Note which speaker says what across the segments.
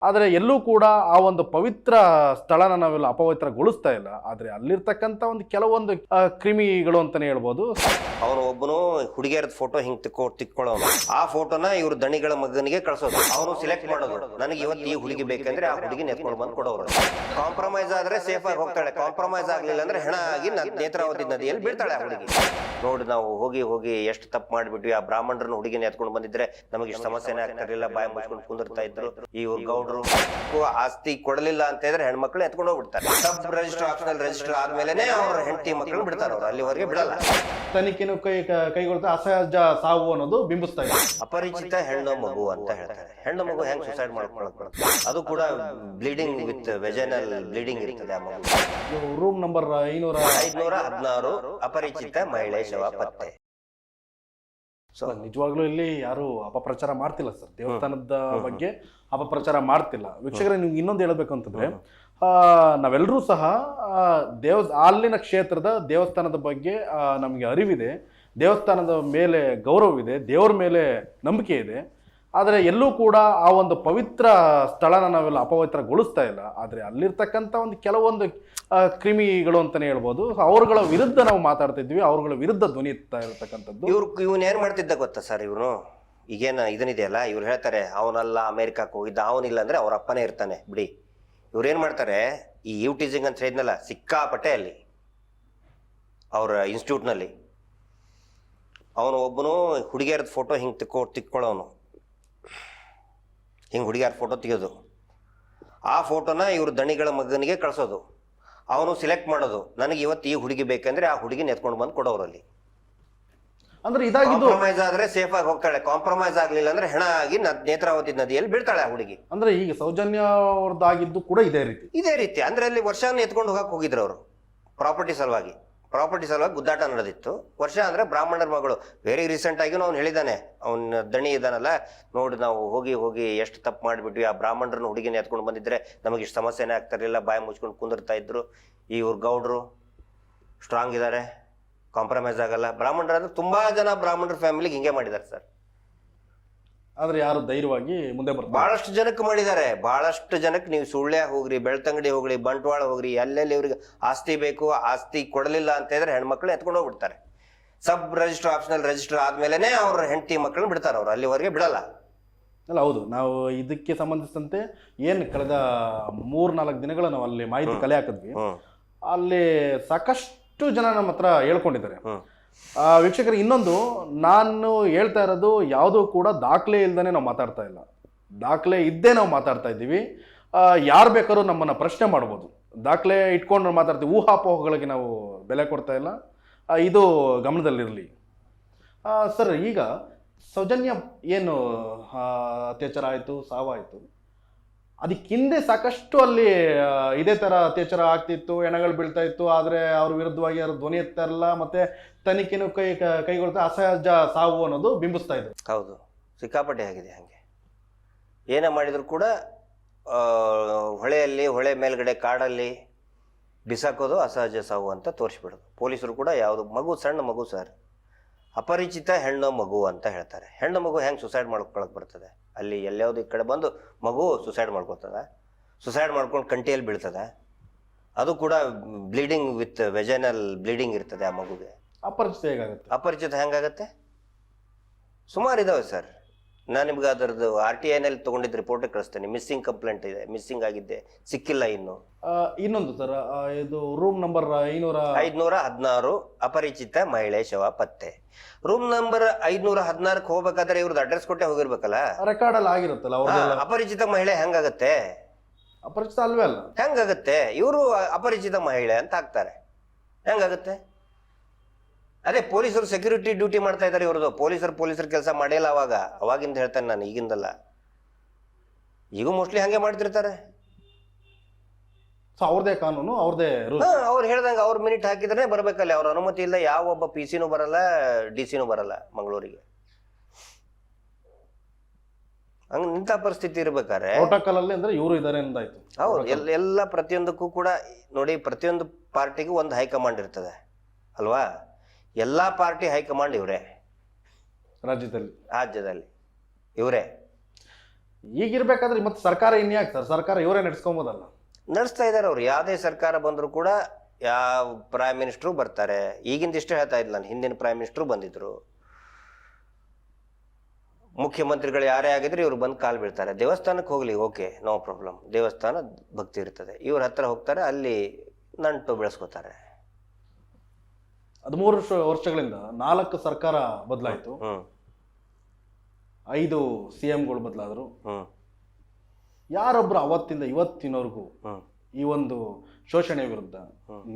Speaker 1: ಆದರೆ ಎಲ್ಲೂ ಕೂಡ ಆ ಒಂದು ಪವಿತ್ರ ಸ್ಥಳನ ನಾವೆಲ್ಲ ಅಪವಿತ್ರಗೊಳಿಸ್ತಾ ಇಲ್ಲ. ಆದರೆ ಅಲ್ಲಿರ್ತಕ್ಕಂಥ ಒಂದು ಕೆಲವೊಂದು ಕ್ರಿಮಿಗಳು ಅಂತಾನೆ ಹೇಳ್ಬೋದು.
Speaker 2: ಅವನು ಒಬ್ಬನು ಹುಡುಗಿಯರದ ಫೋಟೋ ಹಿಂಗ್ ತಿಕ್ಕೊಳ್ಳೋನು, ಆ ಫೋಟೋನ ಇವ್ರ ದಣಿಗಳ ಮಗನಿಗೆ ಕಳ್ಸೋದು, ಅವನು ಸಿಲೆಕ್ಟ್ ಮಾಡೋದು, ನನಗೆ ಇವತ್ತು ಈ ಹುಡುಗಿ ಬೇಕಂದ್ರೆ ಆ ಹುಡುಗಿ ಎತ್ಕೊಂಡು ಬಂದು ಕೊಡೋರು. ಕಾಂಪ್ರಮೈಸ್ ಆದ್ರೆ ಸೇಫ್ ಆಗಿ ಹೋಗ್ತಾಳೆ, ಕಾಂಪ್ರಮೈಸ್ ಆಗ್ಲಿಲ್ಲ ಅಂದ್ರೆ ಹೆಣ ಆಗಿ ನೇತ್ರಾವತಿ ನದಿಯಲ್ಲಿ ಬೀಳ್ತಾಳೆ ಆ ಹುಡುಗಿ. ನೋಡಿ ನಾವು ಹೋಗಿ ಹೋಗಿ ಎಷ್ಟು ತಪ್ಪು ಮಾಡಿಬಿಟ್ವಿ. ಆ ಬ್ರಾಹ್ಮಣರನ್ನ ಹುಡುಗಿನ ಎತ್ಕೊಂಡು ಬಂದಿದ್ರೆ ನಮಗೆ ಇಷ್ಟು ಸಮಸ್ಯೆನೇ ಆಗ್ತಿರ್ಲಿಲ್ಲ, ಬಾಯಿ ಮುಚ್ಕೊಂಡು ಕುಂದಿರ್ತಾ ಇದ್ರು. ಈ ಗೌಡ್ರು ಆಸ್ತಿ ಕೊಡಲಿಲ್ಲ ಅಂತ ಹೇಳಿದ್ರೆ ಹೆಣ್ಮಕ್ಳು ಎತ್ಕೊಂಡು ಹೋಗ್ಬಿಡ್ತಾರೆ. ಸಬ್ ರಿಜಿಸ್ಟರ್ ಆಪ್ಷನಲ್ ರಿಜಿಸ್ಟರ್ ಆದ್ಮೇಲೆ ಅವ್ರ ಹೆಂಡತಿ ಮಕ್ಕಳು ಬಿಡ್ತಾರೆ, ಅವ್ರು ಅಲ್ಲಿವರೆಗೆ ಬಿಡಲ್ಲ.
Speaker 1: ತನಿಖೆನು ಕೈಗೊಳ್ತಾ ಅಸಹಜ ಸಾವು ಅನ್ನೋದು ಬಿಂಬಿಸ್ತಾ ಇದೆ.
Speaker 2: ಅಪರಿಚಿತ ಹೆಣ್ಣು ಮಗು ಅಂತ ಹೇಳ್ತಾರೆ. ಹೆಣ್ಣು ಮಗು ಹೆಂಗ್ ಸುಸೈಡ್ ಮಾಡ್ಕೊಳಕ್ ಬರುತ್ತೆ? ಅದು ಕೂಡ ಬ್ಲೀಡಿಂಗ್ ವಿತ್ ವೆಜನಲ್ ಬ್ಲೀಡಿಂಗ್ ಇರ್ತದೆ ಆ ಮಗು.
Speaker 1: ರೂಮ್ ನಂಬರ್
Speaker 2: 516 ಅಪರಿಚಿತ ಮಹಿಳೆ ಶವ ಪತ್ತೆ.
Speaker 1: ನಿಜವಾಗ್ಲೂ ಇಲ್ಲಿ ಯಾರು ಅಪಪ್ರಚಾರ ಮಾಡ್ತಿಲ್ಲ ಸರ್, ದೇವಸ್ಥಾನದ ಬಗ್ಗೆ ಅಪಪ್ರಚಾರ ಮಾಡ್ತಿಲ್ಲ. ವೀಕ್ಷಕರೇ, ನಿಮ್ಗೆ ಇನ್ನೊಂದು ಹೇಳ್ಬೇಕು ಅಂತಂದ್ರೆ, ನಾವೆಲ್ಲರೂ ಸಹ ಅಲ್ಲಿನ ಕ್ಷೇತ್ರದ ದೇವಸ್ಥಾನದ ಬಗ್ಗೆ ನಮಗೆ ಅರಿವಿದೆ, ದೇವಸ್ಥಾನದ ಮೇಲೆ ಗೌರವವಿದೆ, ದೇವರ ಮೇಲೆ ನಂಬಿಕೆ ಇದೆ. ಆದರೆ ಎಲ್ಲೂ ಕೂಡ ಆ ಒಂದು ಪವಿತ್ರ ಸ್ಥಳನ ನಾವೆಲ್ಲ ಅಪವಿತ್ರಗೊಳಿಸ್ತಾ ಇಲ್ಲ. ಆದರೆ ಅಲ್ಲಿರ್ತಕ್ಕಂಥ ಒಂದು ಕೆಲವೊಂದು ಕ್ರಿಮಿಗಳು ಅಂತಾನೆ ಹೇಳ್ಬೋದು, ಅವರುಗಳ ವಿರುದ್ಧ ನಾವು ಮಾತಾಡ್ತಾ ಇದ್ವಿ, ಅವ್ರಗಳ ವಿರುದ್ಧ ಧ್ವನಿ ಎತ್ತಾ ಇರ್ತಕ್ಕಂಥದ್ದು.
Speaker 2: ಇವನ್ ಏನ್ ಮಾಡ್ತಿದ್ದ ಗೊತ್ತಾ ಸರ್? ಇವನು ಈಗೇನ ಇದನ್ನಿದೆಯಲ್ಲ, ಇವ್ರು ಹೇಳ್ತಾರೆ ಅವನಲ್ಲ ಅಮೆರಿಕಕ್ಕೆ ಹೋಗಿದ್ದ, ಅವನಿಲ್ಲ ಅಂದ್ರೆ ಅವ್ರ ಅಪ್ಪನೇ ಇರ್ತಾನೆ ಬಿಡಿ. ಇವ್ರು ಏನ್ ಮಾಡ್ತಾರೆ, ಈ ಯೂಟೀಸಿಂಗ್ ಅಂತ ಹೇಳಿದ್ನಲ್ಲ ಸಿಕ್ಕಾಪಟ್ಟೆ ಅಲ್ಲಿ ಅವ್ರ ಇನ್ಸ್ಟಿಟ್ಯೂಟ್ನಲ್ಲಿ, ಅವನು ಒಬ್ಬನು ಹುಡುಗಿಯರದ ಫೋಟೋ ಹಿಂಗ್ ತಿಕ್ಕೊಳ್ಳೋನು, ಹಿಂಗೆ ಹುಡುಗಿಯರ ಫೋಟೋ ತೆಗೆಯೋದು, ಆ ಫೋಟೋನ ಇವ್ರ ದಣಿಗಳ ಮಗನಿಗೆ ಕಳ್ಸೋದು, ಅವನು ಸಿಲೆಕ್ಟ್ ಮಾಡೋದು, ನನಗೆ ಇವತ್ತು ಈ ಹುಡುಗಿ ಬೇಕಂದ್ರೆ ಆ ಹುಡುಗಿನ ಎತ್ಕೊಂಡು ಬಂದು ಕೊಡೋರಲ್ಲಿ.
Speaker 1: ಅಂದ್ರೆ ಇದಾಗಿದ್ದು
Speaker 2: ಕಾಂಪ್ರಮೈಸ್ ಆದ್ರೆ ಸೇಫ್ ಆಗಿ ಹೋಗ್ತಾಳೆ, ಕಾಂಪ್ರಮೈಸ್ ಆಗ್ಲಿಲ್ಲ ಅಂದ್ರೆ ಹೆಣ ಆಗಿ ನೇತ್ರಾವತಿ ನದಿಯಲ್ಲಿ ಬೀಳ್ತಾಳೆ ಆ ಹುಡುಗಿ.
Speaker 1: ಅಂದ್ರೆ ಈಗ ಸೌಜನ್ಯ ಅವ್ರದ್ದಾಗಿದ್ದು ಕೂಡ ಇದೇ ರೀತಿ
Speaker 2: ಅಂದ್ರೆ ಅಲ್ಲಿ ವರ್ಷನ ಎತ್ಕೊಂಡು ಹೋಗಿದ್ರು ಅವರು ಪ್ರಾಪರ್ಟಿ ಸಲುವಾಗಿ ಗುದ್ದಾಟ ನಡೆದಿತ್ತು. ವರ್ಷ ಅಂದ್ರೆ ಬ್ರಾಹ್ಮಣರ ಮಗಳು. ವೆರಿ ರೀಸೆಂಟ್ ಆಗಿ ಅವ್ನು ಹೇಳಿದಾನೆ, ಅವ್ನ ದಣಿ ಇದಾನಲ್ಲ, ನೋಡಿ ನಾವು ಹೋಗಿ ಹೋಗಿ ಎಷ್ಟು ತಪ್ಪು ಮಾಡಿಬಿಟ್ವಿ. ಆ ಬ್ರಾಹ್ಮಣರನ್ನ ಹುಡುಗಿನ ಎತ್ಕೊಂಡು ಬಂದಿದ್ರೆ ನಮಗೆ ಇಷ್ಟು ಸಮಸ್ಯೆನೇ ಆಗ್ತಿರ್ಲಿಲ್ಲ, ಬಾಯಿ ಮುಚ್ಕೊಂಡು ಕುಂದಿರ್ತಾ ಇದ್ರು. ಇವ್ರ ಗೌಡ್ರು ಸ್ಟ್ರಾಂಗ್ ಇದ್ದಾರೆ, ಕಾಂಪ್ರಮೈಸ್ ಆಗಲ್ಲ. ಬ್ರಾಹ್ಮಣರಾದ್ರೆ ತುಂಬಾ ಜನ ಬ್ರಾಹ್ಮಣರ ಫ್ಯಾಮಿಲಿಗೆ ಹಿಂಗೆ ಮಾಡಿದ್ದಾರೆ ಸರ್.
Speaker 1: ಆದ್ರೆ ಯಾರು ಧೈರ್ಯವಾಗಿ ಮುಂದೆ ಬರ್ತಾರೆ?
Speaker 2: ಬಹಳಷ್ಟು ಜನಕ್ಕೆ ಮಾಡಿದ್ದಾರೆ, ಬಹಳಷ್ಟು ಜನಕ್ಕೆ. ನೀವು ಸುಳ್ಯ ಹೋಗ್ರಿ, ಬೆಳ್ತಂಗಡಿ ಹೋಗ್ರಿ, ಬಂಟ್ವಾಳ ಹೋಗ್ರಿ, ಎಲ್ಲೆಲ್ಲಿ ಇವ್ರಿಗೆ ಆಸ್ತಿ ಬೇಕು, ಆಸ್ತಿ ಕೊಡಲಿಲ್ಲ ಅಂತ ಹೇಳಿದ್ರೆ ಹೆಣ್ಮಕ್ಳು ಎತ್ಕೊಂಡು ಹೋಗ್ಬಿಡ್ತಾರೆ. ಸಬ್ ರಿಜಿಸ್ಟರ್ ಆಪ್ಷನಲ್ ರಿಜಿಸ್ಟರ್ ಆದ್ಮೇಲೆ ಅವ್ರ ಹೆಂಡತಿ ಮಕ್ಕಳನ್ನ ಬಿಡ್ತಾರೆ, ಅವ್ರು ಅಲ್ಲಿವರೆಗೆ ಬಿಡಲ್ಲ.
Speaker 1: ಅಲ್ಲ, ಹೌದು. ನಾವು ಇದಕ್ಕೆ ಸಂಬಂಧಿಸಿದಂತೆ ಏನು ಕಳೆದ 3-4 ದಿನಗಳ ನಾವು ಅಲ್ಲಿ ಮಾಹಿತಿ ಕಲೆ ಹಾಕಿದ್ವಿ. ಅಲ್ಲಿ ಸಾಕಷ್ಟು ಜನ ನಮ್ಮ ಹತ್ರ ಹೇಳ್ಕೊಂಡಿದ್ದಾರೆ. ವೀಕ್ಷಕರು, ಇನ್ನೊಂದು ನಾನು ಹೇಳ್ತಾ ಇರೋದು ಯಾವುದೂ ಕೂಡ ದಾಖಲೆ ಇಲ್ದೇ ನಾವು ಮಾತಾಡ್ತಾ ಇಲ್ಲ, ದಾಖಲೆ ಇದ್ದೇ ನಾವು ಮಾತಾಡ್ತಾ ಇದ್ದೀವಿ. ಯಾರು ಬೇಕಾದ್ರೂ ನಮ್ಮನ್ನು ಪ್ರಶ್ನೆ ಮಾಡ್ಬೋದು, ದಾಖಲೆ ಇಟ್ಕೊಂಡು ಮಾತಾಡ್ತೀವಿ. ಊಹಾಪೋಹಗಳಿಗೆ ನಾವು ಬೆಲೆ ಕೊಡ್ತಾ ಇಲ್ಲ, ಇದು ಗಮನದಲ್ಲಿರಲಿ. ಸರ್, ಈಗ ಸೌಜನ್ಯ ಏನು ಅತ್ಯಾಚಾರ ಆಯಿತು, ಸಾವಾಯಿತು, ಅದಕ್ಕೆ ಹಿಂದೆ ಸಾಕಷ್ಟು ಅಲ್ಲಿ ಇದೇ ಥರ ಅತ್ಯಾಚಾರ ಆಗ್ತಿತ್ತು, ಹೆಣಗಳು ಬೀಳ್ತಾ ಇತ್ತು. ಆದರೆ ಅವ್ರ ವಿರುದ್ಧವಾಗಿ ಯಾರು ಧ್ವನಿ ಎತ್ತಾ ಇರಲ್ಲ, ಮತ್ತೆ ತನಿಖೆನೂ ಕೈಗೊಳ್ತಾ ಅಸಹಜ ಸಾವು ಅನ್ನೋದು ಬಿಂಬಿಸ್ತಾ ಇದೆ.
Speaker 2: ಹೌದು, ಸಿಕ್ಕಾಪಟ್ಟೆ ಆಗಿದೆ. ಹಾಗೆ ಏನೇ ಮಾಡಿದ್ರು ಕೂಡ ಹೊಳೆ ಮೇಲ್ಗಡೆ ಕಾಡಲ್ಲಿ ಬಿಸಾಕೋದು ಅಸಹಜ ಸಾವು ಅಂತ ತೋರಿಸ್ಬಿಡೋದು. ಪೊಲೀಸರು ಕೂಡ ಯಾವುದು ಮಗು, ಸಣ್ಣ ಮಗು ಸರ್, ಅಪರಿಚಿತ ಹೆಣ್ಣು ಮಗು ಅಂತ ಹೇಳ್ತಾರೆ. ಹೆಣ್ಣು ಮಗು ಹೆಂಗೆ ಸುಸೈಡ್ ಮಾಡ್ಕೊಳಕ್ ಬರ್ತದೆ? ಅಲ್ಲಿ ಎಲ್ಲಯಾವುದು ಈ ಕಡೆ ಬಂದು ಮಗು ಸುಸೈಡ್ ಮಾಡ್ಕೊತದ, ಸುಸೈಡ್ ಮಾಡ್ಕೊಂಡು ಕಂಟಿಯಲ್ಲಿ ಬೀಳ್ತದೆ. ಅದು ಕೂಡ ಬ್ಲೀಡಿಂಗ್ ವಿತ್ ವೆಜನಲ್ ಬ್ಲೀಡಿಂಗ್ ಇರ್ತದೆ ಆ ಮಗುಗೆ. ಅಪರಿಚಿತ ಹೆಂಗಾಗತ್ತೆ? ಸುಮಾರು ಇದಾವೆ ಸರ್. ನಾನು ನಿಮ್ಗೆ ಅದರದ್ದು RTIನಲ್ಲಿ ತೊಗೊಂಡಿದ್ದ ರಿಪೋರ್ಟ್ ಕಳಿಸ್ತೇನೆ. ಮಿಸ್ಸಿಂಗ್ ಕಂಪ್ಲೇಂಟ್ ಇದೆ, ಮಿಸ್ಸಿಂಗ್ ಆಗಿದ್ದೆ, ಸಿಕ್ಕಿಲ್ಲ ಇನ್ನು.
Speaker 1: ಇನ್ನೊಂದು ಸರ್, ಇದು ರೂಮ್ ನಂಬರ್
Speaker 2: 516 ಅಪರಿಚಿತ ಮಹಿಳೆ ಶವ ಪತ್ತೆ. ರೂಮ್ ನಂಬರ್ 516ಕ್ಕೆ ಹೋಗ್ಬೇಕಾದ್ರೆ ಇವ್ರದ್ದು ಅಡ್ರೆಸ್ ಕೊಟ್ಟೆ ಹೋಗಿರ್ಬೇಕಲ್ಲ,
Speaker 1: ರೆಕಾರ್ಡ್ ಅಲ್ಲಿ ಆಗಿರುತ್ತಲ್ಲ.
Speaker 2: ಅಪರಿಚಿತ ಮಹಿಳೆ ಹೆಂಗಾಗತ್ತೆ?
Speaker 1: ಅಪರಿಚಿತ ಅಲ್ವೇ ಅಲ್ಲ,
Speaker 2: ಹೆಂಗಾಗತ್ತೆ? ಇವರು ಅಪರಿಚಿತ ಮಹಿಳೆ ಅಂತ ಹಾಕ್ತಾರೆ, ಹೆಂಗಾಗತ್ತೆ? ಅದೇ ಪೊಲೀಸರು ಸೆಕ್ಯೂರಿಟಿ ಡ್ಯೂಟಿ ಮಾಡ್ತಾ ಇದ್ದಾರೆ ಇವ್ರದ್ದು. ಪೊಲೀಸರು ಕೆಲಸ ಮಾಡಿಲ್ಲ ಅವಾಗಿಂದ ಹೇಳ್ತಾನೆ ನಾನು, ಈಗಿಂದಲ್ಲ. ಈಗೂ ಮೋಸ್ಟ್ಲಿ ಹಂಗೆ ಮಾಡ್ತಿರ್ತಾರೆ.
Speaker 1: ಅವ್ರದೇ ಕಾನೂನು, ಅವ್ರದೇ ರೂಲ್.
Speaker 2: ಅವ್ರು ಹೇಳ್ದಂಗೆ ಅವ್ರ ಮಿನಿಟ್ ಹಾಕಿದ್ರೆ ಬರ್ಬೇಕಲ್ಲ. ಅವ್ರ ಅನುಮತಿ ಇಲ್ಲ ಯಾವ ಒಬ್ಬ PC ಬರಲ್ಲ, DC ಬರಲ್ಲ ಮಂಗಳೂರಿಗೆ. ಹಂಗ ನಿಂತ ಪರಿಸ್ಥಿತಿ ಇರ್ಬೇಕಾದ್ರೆ
Speaker 1: ಪ್ರೋಟೋಕಾಲ್ ಅಲ್ಲಿ ಅಂದ್ರೆ ಇವರು ಇದಾರೆ ಅಂದಾಯ್ತು.
Speaker 2: ಹೌದು, ಎಲ್ಲ ಪ್ರತಿಯೊಂದಕ್ಕೂ ಕೂಡ ನೋಡಿ, ಪ್ರತಿಯೊಂದು ಪಾರ್ಟಿಗೂ ಒಂದು ಹೈಕಮಾಂಡ್ ಇರ್ತದೆ ಅಲ್ವಾ? ಎಲ್ಲಾ ಪಾರ್ಟಿ ಹೈಕಮಾಂಡ್ ಇವರೇ, ರಾಜ್ಯದಲ್ಲಿ ಇವರೇ.
Speaker 1: ಈಗಿರ್ಬೇಕಾದ್ರೆ ಮತ್ತೆ ಸರ್ಕಾರ ಇನ್ಯಾಕೆ ಸರ್, ಸರ್ಕಾರ ಇವರೇ ನಡೆಸ್ಕೊಬೋದಲ್ಲ.
Speaker 2: ನಡೆಸ್ತಾ ಇದ್ದಾರೆ ಅವರು. ಯಾವುದೇ ಸರ್ಕಾರ ಬಂದರೂ ಕೂಡ ಯಾವ ಪ್ರೈಮ್ ಮಿನಿಸ್ಟ್ರು ಬರ್ತಾರೆ. ಈಗಿಂದ ಇಷ್ಟೇ ಹೇಳ್ತಾ ಇಲ್ಲ ನಾನು, ಹಿಂದಿನ ಪ್ರೈಮ್ ಮಿನಿಸ್ಟ್ರು ಬಂದಿದ್ರು, ಮುಖ್ಯಮಂತ್ರಿಗಳು ಯಾರೇ ಆಗಿದ್ರೆ ಇವ್ರು ಬಂದು ಕಾಲು ಬೀಳ್ತಾರೆ. ದೇವಸ್ಥಾನಕ್ಕೆ ಹೋಗ್ಲಿ, ಓಕೆ, ನೋ ಪ್ರಾಬ್ಲಮ್, ದೇವಸ್ಥಾನ ಭಕ್ತಿ ಇರ್ತದೆ, ಇವ್ರ ಹತ್ರ ಹೋಗ್ತಾರೆ, ಅಲ್ಲಿ ನಂಟು ಬೆಳೆಸ್ಕೋತಾರೆ.
Speaker 1: 13 ವರ್ಷಗಳಿಂದ 4 ಸರ್ಕಾರ ಬದಲಾಯಿತು, 5 CMಗಳು ಬದಲಾದ್ರು. ಯಾರೊಬ್ರು ಅವತ್ತಿಂದ ಇವತ್ತಿನವರೆಗೂ ಈ ಒಂದು ಶೋಷಣೆ ವಿರುದ್ಧ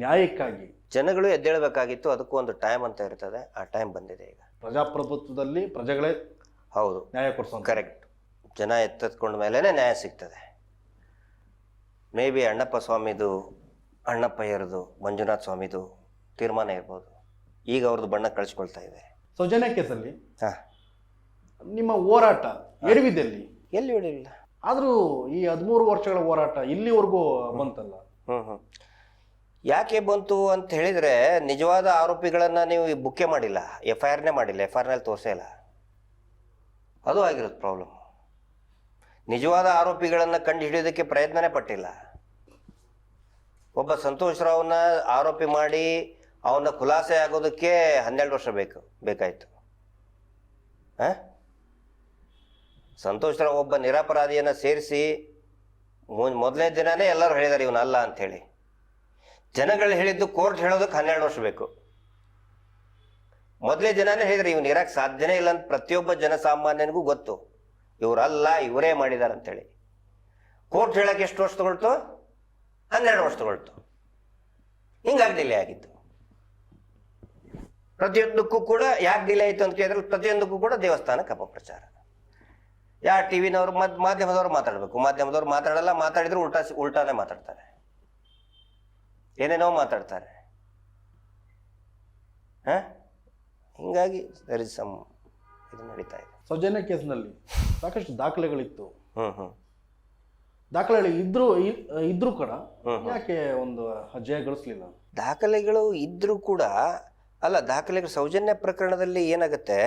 Speaker 1: ನ್ಯಾಯಕ್ಕಾಗಿ
Speaker 2: ಜನಗಳು ಎದ್ದೇಳಬೇಕಾಗಿತ್ತು. ಅದಕ್ಕೂ ಒಂದು ಟೈಮ್ ಅಂತ ಇರ್ತದೆ, ಆ ಟೈಮ್ ಬಂದಿದೆ ಈಗ.
Speaker 1: ಪ್ರಜಾಪ್ರಭುತ್ವದಲ್ಲಿ ಪ್ರಜೆಗಳೇ
Speaker 2: ಹೌದು,
Speaker 1: ನ್ಯಾಯ ಕೊಡಿಸೋ
Speaker 2: ಕರೆಕ್ಟ್. ಜನ ಎತ್ತೆತ್ಕೊಂಡ ಮೇಲೇ ನ್ಯಾಯ ಸಿಗ್ತದೆ. ಮೇ ಬಿ ಅಣ್ಣಪ್ಪ ಸ್ವಾಮಿದು, ಅಣ್ಣಪ್ಪಯ್ಯರದು, ಮಂಜುನಾಥ ಸ್ವಾಮಿದು ತೀರ್ಮಾನ ಇರ್ಬೋದು. ಈಗ ಅವ್ರದ್ದು ಬಣ್ಣ ಕಳಿಸ್ಕೊಳ್ತಾ ಇದೆ.
Speaker 1: ಸೌಜನ್ಯ ಕೇಸಲ್ಲಿ ನಿಮ್ಮ ಹೋರಾಟ ಎಡವಿದಲ್ಲಿ
Speaker 2: ಎಲ್ಲಿ ಹಿಡಿಲಿಲ್ಲ.
Speaker 1: ಆದ್ರೂ ಈ 13 ವರ್ಷಗಳ ಹೋರಾಟ ಇಲ್ಲಿವರೆಗೂ ಬಂತಲ್ಲ.
Speaker 2: ಯಾಕೆ ಬಂತು ಅಂತ ಹೇಳಿದ್ರೆ, ನಿಜವಾದ ಆರೋಪಿಗಳನ್ನ ನೀವು ಬುಕ್ಕೆ ಮಾಡಿಲ್ಲ, FIRನೇ ಮಾಡಿಲ್ಲ, FIRನಲ್ಲಿ ತೋರಿಸೇ ಇಲ್ಲ. ಅದು ಆಗಿರೋದು ಪ್ರಾಬ್ಲಮ್. ನಿಜವಾದ ಆರೋಪಿಗಳನ್ನ ಕಂಡು ಹಿಡಿಯೋದಕ್ಕೆ ಪ್ರಯತ್ನನೇ ಪಟ್ಟಿಲ್ಲ. ಒಬ್ಬ ಸಂತೋಷ್ ರಾವ್ನ ಆರೋಪಿ ಮಾಡಿ ಅವನ ಖುಲಾಸೆ ಆಗೋದಕ್ಕೆ 12 ವರ್ಷ ಬೇಕಾಯ್ತು. ಸಂತೋಷ್ ರಾವ್ ಒಬ್ಬ ನಿರಪರಾಧಿಯನ್ನ ಸೇರಿಸಿ ಮೊದಲನೇ ದಿನನೇ ಎಲ್ಲರೂ ಹೇಳಿದಾರೆ ಇವನಲ್ಲ ಅಂಥೇಳಿ. ಜನಗಳು ಹೇಳಿದ್ದು ಕೋರ್ಟ್ ಹೇಳೋದಕ್ಕೆ 12 ವರ್ಷ ಬೇಕು. ಮೊದಲೇ ದಿನಾನೇ ಹೇಳಿದ್ರೆ ಇವನು ಇರಕ್ಕೆ ಸಾಧ್ಯನೇ ಇಲ್ಲ ಅಂತ ಪ್ರತಿಯೊಬ್ಬ ಜನಸಾಮಾನ್ಯನಿಗೂ ಗೊತ್ತು, ಇವರಲ್ಲ, ಇವರೇ ಮಾಡಿದಾರೆ ಅಂತೇಳಿ. ಕೋರ್ಟ್ ಹೇಳಕ್ಕೆ ಎಷ್ಟು ವರ್ಷ ತಗೊಳ್ತು? 12 ವರ್ಷ ತಗೊಳ್ತು. ಹಿಂಗಾಗಿ ಡಿಲೇ ಆಗಿತ್ತು. ಪ್ರತಿಯೊಂದಕ್ಕೂ ಕೂಡ ಯಾಕೆ ಡಿಲೇ ಆಯಿತು ಅಂತ ಕೇಳಿದ್ರೆ, ಪ್ರತಿಯೊಂದಕ್ಕೂ ಕೂಡ ದೇವಸ್ಥಾನಕ್ಕೆ ಅಪಪ್ರಚಾರ. ಯಾವ TV ನವರು ಮಾಧ್ಯಮದವ್ರು ಮಾತಾಡಬೇಕು, ಮಾಧ್ಯಮದವ್ರು ಮಾತಾಡಲ್ಲ, ಮಾತಾಡಿದ್ರು ಉಲ್ಟಾನೇ ಮಾತಾಡ್ತಾರೆ, ಏನೇನೋ ಮಾತಾಡ್ತಾರೆ. ಹಿಂಗಾಗಿ ಇದು ನಡೀತಾ ಇದೆ.
Speaker 1: ಸೌಜನ್ಯ ಕೇಸ್ನಲ್ಲಿ ಸಾಕಷ್ಟು ದಾಖಲೆಗಳಿತ್ತು. ದಾಖಲೆಗಳು ಇದ್ರೂ ಕೂಡ ಯಾಕೆ ಒಂದು ಜಯ ಗಳಿಸ್ಲಿಲ್ಲ?
Speaker 2: ದಾಖಲೆಗಳು ಇದ್ರೂ ಕೂಡ ಅಲ್ಲ, ದಾಖಲೆಗಳು ಸೌಜನ್ಯ ಪ್ರಕರಣದಲ್ಲಿ ಏನಾಗುತ್ತೆ,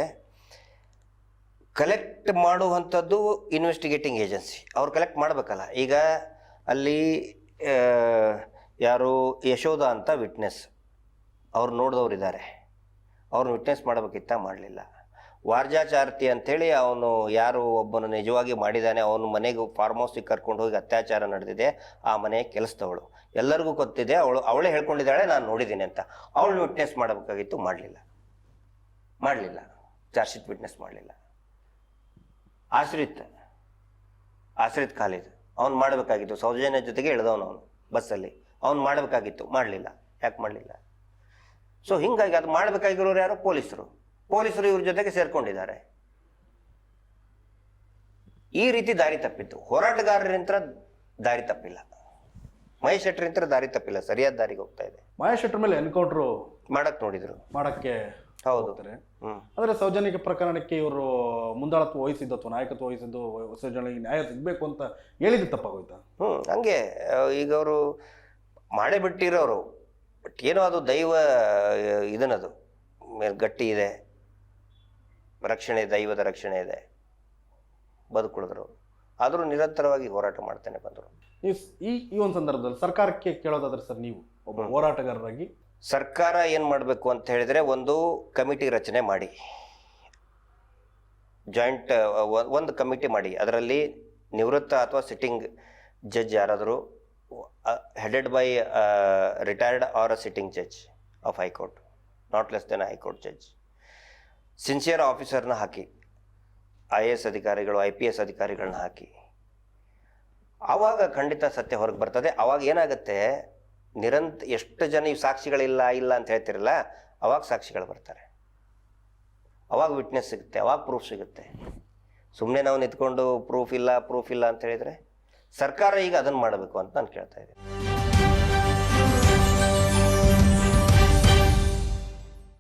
Speaker 2: ಕಲೆಕ್ಟ್ ಮಾಡುವಂಥದ್ದು ಇನ್ವೆಸ್ಟಿಗೇಟಿಂಗ್ ಏಜೆನ್ಸಿ, ಅವ್ರು ಕಲೆಕ್ಟ್ ಮಾಡಬೇಕಲ್ಲ. ಈಗ ಅಲ್ಲಿ ಯಾರು ಯಶೋಧ ಅಂತ ವಿಟ್ನೆಸ್, ಅವ್ರು ನೋಡಿದವ್ರು ಇದ್ದಾರೆ, ಅವ್ರನ್ನ ವಿಟ್ನೆಸ್ ಮಾಡಬೇಕಿತ್ತ, ಮಾಡಲಿಲ್ಲ. ವಾರ್ಜಾಚಾರ್ತಿ ಅಂಥೇಳಿ ಅವನು ಯಾರು ಒಬ್ಬನು ನಿಜವಾಗಿ ಮಾಡಿದ್ದಾನೆ, ಅವನು ಮನೆಗೆ ಫಾರ್ಮ್ ಹೌಸಿಗೆ ಕರ್ಕೊಂಡು ಹೋಗಿ ಅತ್ಯಾಚಾರ ನಡೆದಿದೆ, ಆ ಮನೆ ಕೆಲಸದವಳು, ಎಲ್ಲರಿಗೂ ಗೊತ್ತಿದೆ, ಅವಳೇ ಹೇಳ್ಕೊಂಡಿದ್ದಾಳೆ ನಾನು ನೋಡಿದ್ದೀನಿ ಅಂತ. ಅವಳು ವಿಟ್ನೆಸ್ ಮಾಡಬೇಕಾಗಿತ್ತು, ಮಾಡಲಿಲ್ಲ. ಚಾರ್ಜ್ ಶೀಟ್ ವಿಟ್ನೆಸ್ ಮಾಡಲಿಲ್ಲ. ಆಶ್ರಿತ್ ಖಾಲಿದ್ ಅವ್ನು ಮಾಡಬೇಕಾಗಿತ್ತು, ಸೌಜನ್ಯ ಜೊತೆಗೆ ಇಳಿದವನು ಅವನು ಬಸ್ಸಲ್ಲಿ, ಅವ್ನು ಮಾಡಬೇಕಾಗಿತ್ತು, ಮಾಡಲಿಲ್ಲ. ಯಾಕೆ ಮಾಡಲಿಲ್ಲ? ಸೊ ಹಿಂಗಾಗಿ ಅದು ಮಾಡಬೇಕಾಗಿರೋರು ಯಾರು? ಪೊಲೀಸರು ಇವ್ರ ಜೊತೆಗೆ ಸೇರ್ಕೊಂಡಿದ್ದಾರೆ. ಈ ರೀತಿ ದಾರಿ ತಪ್ಪಿತ್ತು. ಹೋರಾಟಗಾರರಿಂತ ದಾರಿ ತಪ್ಪಿಲ್ಲ, ಮಹೇಶ್ ಶೆಟ್ಟರಿಂತ ದಾರಿ ತಪ್ಪಿಲ್ಲ, ಸರಿಯಾದ ದಾರಿಗೆ ಹೋಗ್ತಾ ಇದೆ.
Speaker 1: ಮಹೇಶ್ ಶೆಟ್ಟರ್ ಮೇಲೆ ಎನ್ಕೌಂಟ್ರು ಮಾಡಕ್ಕೆ
Speaker 2: ಹೌದು.
Speaker 1: ಅಂದ್ರೆ ಸೌಜನ್ಯ ಪ್ರಕರಣಕ್ಕೆ ಇವರು ಮುಂದಾಳತ್ವ ವಹಿಸಿದ್ದು ಅಥವಾ ನಾಯಕತ್ವ ವಹಿಸಿದ್ದು, ಸೌಜನ್ಯಗೆ ನ್ಯಾಯ ಸಿಗ್ಬೇಕು ಅಂತ ಹೇಳಿದ್ದು ತಪ್ಪಾಗೋಯ್ತಾ?
Speaker 2: ಹಂಗೆ ಈಗ ಅವರು ಮಾಡೇ ಬಿಟ್ಟಿರೋರು. ಬಟ್ ಏನೋ ಅದು ದೈವ ಇದನ್ನದು ಗಟ್ಟಿ ಇದೆ, ರಕ್ಷಣೆ, ದೈವದ ರಕ್ಷಣೆ ಇದೆ, ಬದುಕುಳಿದ್ರು. ಆದರೂ ನಿರಂತರವಾಗಿ ಹೋರಾಟ ಮಾಡ್ತಾನೆ ಬಂದರು.
Speaker 1: ಈ ಒಂದು ಸಂದರ್ಭದಲ್ಲಿ ಸರ್ಕಾರಕ್ಕೆ ಕೇಳೋದಾದ್ರೆ ಸರ್, ನೀವು ಒಬ್ಬ ಹೋರಾಟಗಾರರಾಗಿ
Speaker 2: ಸರ್ಕಾರ ಏನು ಮಾಡಬೇಕು ಅಂತ ಹೇಳಿದರೆ, ಒಂದು ಕಮಿಟಿ ರಚನೆ ಮಾಡಿ, ಜಾಯಿಂಟ್ ಒಂದು ಕಮಿಟಿ ಮಾಡಿ, ಅದರಲ್ಲಿ ನಿವೃತ್ತ ಅಥವಾ ಸಿಟ್ಟಿಂಗ್ ಜಡ್ಜ್ ಯಾರಾದರೂ, headed by retired or a sitting judge of high court, not less than high court judge, sincere ಆಫೀಸರ್ನ ಹಾಕಿ, IAS ಅಧಿಕಾರಿಗಳು, IPS ಅಧಿಕಾರಿಗಳನ್ನ ಹಾಕಿ, ಆವಾಗ ಖಂಡಿತ ಸತ್ಯ ಹೊರಗೆ ಬರ್ತದೆ. ಆವಾಗ ಏನಾಗುತ್ತೆ, ಎಷ್ಟು ಜನ ಈ ಸಾಕ್ಷಿಗಳಿಲ್ಲ ಅಂತ ಹೇಳ್ತಿರಲ್ಲ, ಅವಾಗ ಸಾಕ್ಷಿಗಳು ಬರ್ತಾರೆ, ಅವಾಗ ವಿಟ್ನೆಸ್ ಸಿಗುತ್ತೆ, ಅವಾಗ ಪ್ರೂಫ್ ಸಿಗುತ್ತೆ. ಸುಮ್ಮನೆ ನಾವು ನಿಂತ್ಕೊಂಡು ಪ್ರೂಫ್ ಇಲ್ಲ ಅಂತ ಹೇಳಿದರೆ, ಸರ್ಕಾರ ಈಗ ಅದನ್ನು ಮಾಡಬೇಕು ಅಂತ ನಾನು ಕೇಳ್ತಾ ಇದ್ದೀನಿ.